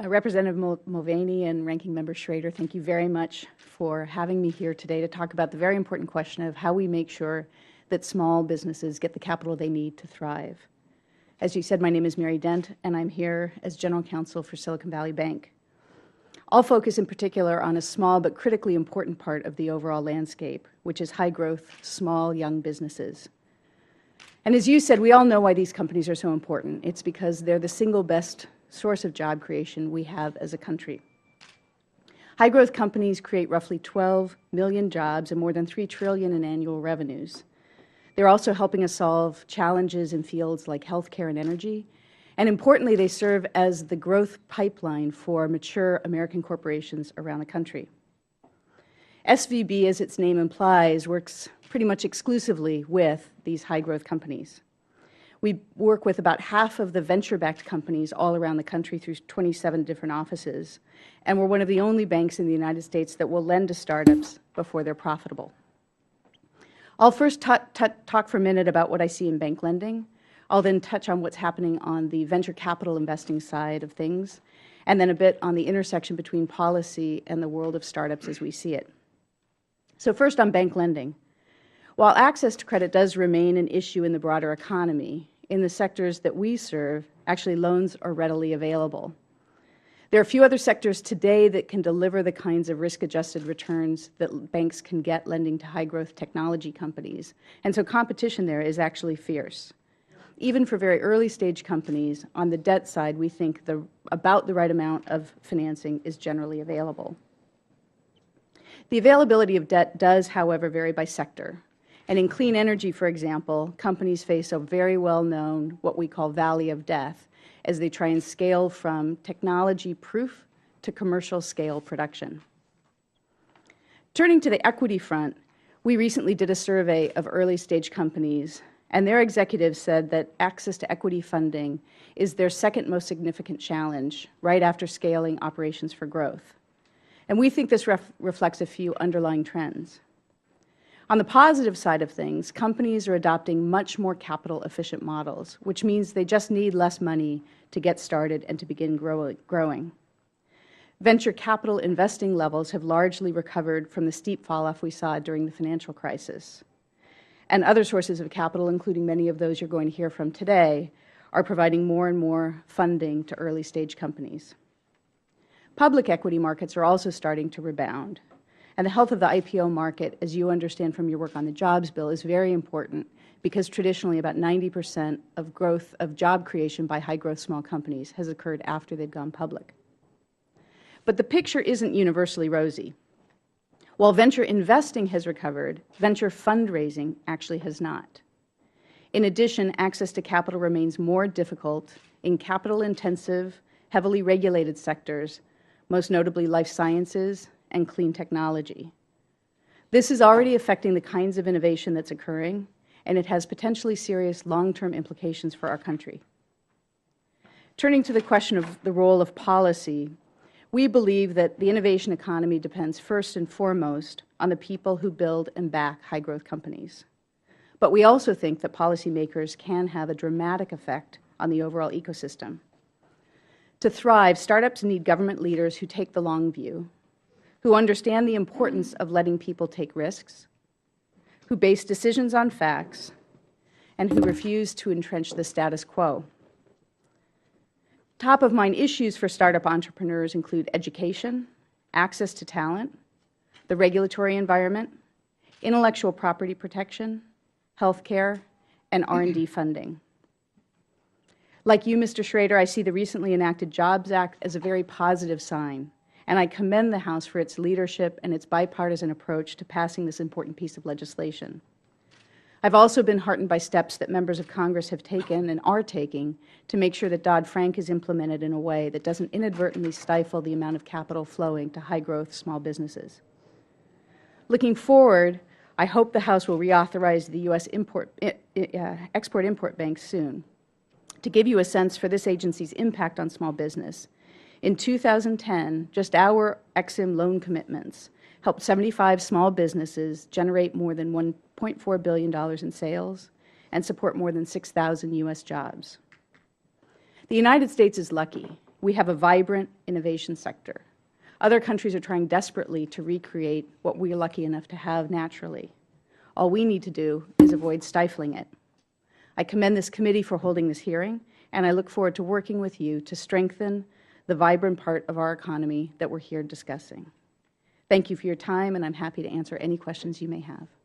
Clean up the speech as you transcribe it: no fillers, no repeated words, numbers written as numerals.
Representative Mulvaney and Ranking Member Schrader, thank you very much for having me here today to talk about the very important question of how we make sure that small businesses get the capital they need to thrive. As you said, my name is Mary Dent, and I'm here as General Counsel for Silicon Valley Bank. I'll focus in particular on a small but critically important part of the overall landscape, which is high-growth, small, young businesses. And as you said, we all know why these companies are so important. It's because they're the single best source of job creation we have as a country. High-growth companies create roughly 12 million jobs and more than $3 trillion in annual revenues. They're also helping us solve challenges in fields like healthcare and energy. And importantly, they serve as the growth pipeline for mature American corporations around the country. SVB, as its name implies, works pretty much exclusively with these high-growth companies. We work with about half of the venture-backed companies all around the country through 27 different offices, and we're one of the only banks in the United States that will lend to startups before they're profitable. I'll first talk for a minute about what I see in bank lending. I'll then touch on what's happening on the venture capital investing side of things, and then a bit on the intersection between policy and the world of startups as we see it. So first on bank lending. While access to credit does remain an issue in the broader economy, in the sectors that we serve, actually loans are readily available. There are a few other sectors today that can deliver the kinds of risk-adjusted returns that banks can get lending to high-growth technology companies, and so competition there is actually fierce. Even for very early-stage companies, on the debt side, we think about the right amount of financing is generally available. The availability of debt does, however, vary by sector. And in clean energy, for example, companies face a very well-known, what we call valley of death, as they try and scale from technology proof to commercial scale production. Turning to the equity front, we recently did a survey of early-stage companies, and their executives said that access to equity funding is their second most significant challenge, right after scaling operations for growth. And we think this reflects a few underlying trends. On the positive side of things, companies are adopting much more capital-efficient models, which means they just need less money to get started and to begin growing. Venture capital investing levels have largely recovered from the steep fall-off we saw during the financial crisis. And other sources of capital, including many of those you're going to hear from today, are providing more and more funding to early-stage companies. Public equity markets are also starting to rebound. And the health of the IPO market, as you understand from your work on the jobs bill, is very important because traditionally about 90% of growth of job creation by high-growth small companies has occurred after they've gone public. But the picture isn't universally rosy. While venture investing has recovered, venture fundraising actually has not. In addition, access to capital remains more difficult in capital-intensive, heavily regulated sectors, most notably life sciences and clean technology. This is already affecting the kinds of innovation that's occurring, and it has potentially serious long-term implications for our country. Turning to the question of the role of policy, we believe that the innovation economy depends first and foremost on the people who build and back high-growth companies. But we also think that policymakers can have a dramatic effect on the overall ecosystem. To thrive, startups need government leaders who take the long view, who understand the importance of letting people take risks, who base decisions on facts, and who refuse to entrench the status quo. Top-of-mind issues for startup entrepreneurs include education, access to talent, the regulatory environment, intellectual property protection, healthcare, and R&D funding. Like you, Mr. Schrader, I see the recently enacted Jobs Act as a very positive sign, and I commend the House for its leadership and its bipartisan approach to passing this important piece of legislation. I've also been heartened by steps that members of Congress have taken and are taking to make sure that Dodd-Frank is implemented in a way that doesn't inadvertently stifle the amount of capital flowing to high-growth small businesses. Looking forward, I hope the House will reauthorize the U.S. Export-Import Bank soon. To give you a sense for this agency's impact on small business, in 2010, just our EXIM loan commitments helped 75 small businesses generate more than $1.4 billion in sales and support more than 6,000 U.S. jobs. The United States is lucky. We have a vibrant innovation sector. Other countries are trying desperately to recreate what we are lucky enough to have naturally. All we need to do is avoid stifling it. I commend this committee for holding this hearing, and I look forward to working with you to strengthen the vibrant part of our economy that we are here discussing. Thank you for your time, and I am happy to answer any questions you may have.